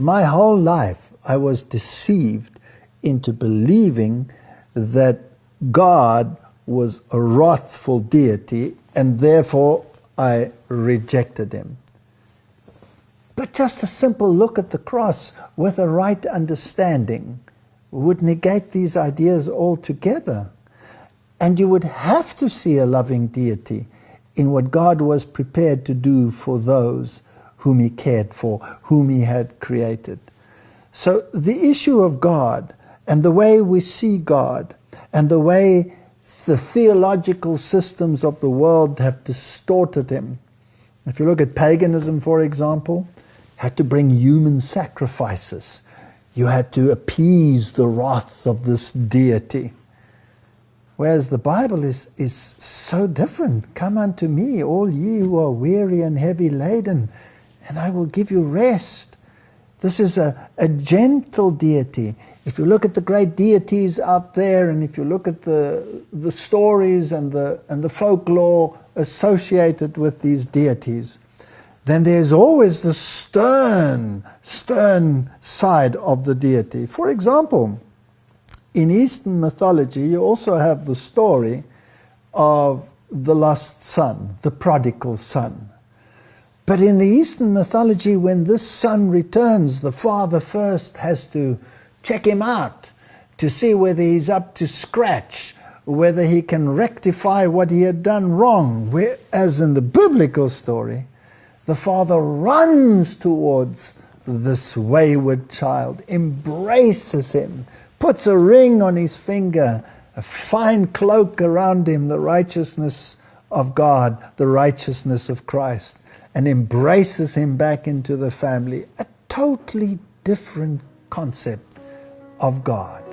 My whole life I was deceived into believing that God was a wrathful deity, and therefore I rejected him. But just a simple look at the cross with a right understanding would negate these ideas altogether. And you would have to see a loving deity in what God was prepared to do for those whom he cared for, whom he had created. So the issue of God and the way we see God and the way the theological systems of the world have distorted him. If you look at paganism, for example, had to bring human sacrifices. You had to appease the wrath of this deity. Whereas the Bible is so different. Come unto me, all ye who are weary and heavy laden, and I will give you rest. This is a gentle deity. If you look at the great deities out there, and if you look at the stories and the folklore associated with these deities, then there's always the stern side of the deity. For example, in Eastern mythology, you also have the story of the lost son, the prodigal son. But in the Eastern mythology, when this son returns, the father first has to check him out to see whether he's up to scratch, whether he can rectify what he had done wrong. Whereas in the biblical story, the father runs towards this wayward child, embraces him, puts a ring on his finger, a fine cloak around him, the righteousness of God, the righteousness of Christ, and embraces him back into the family. A totally different concept of God.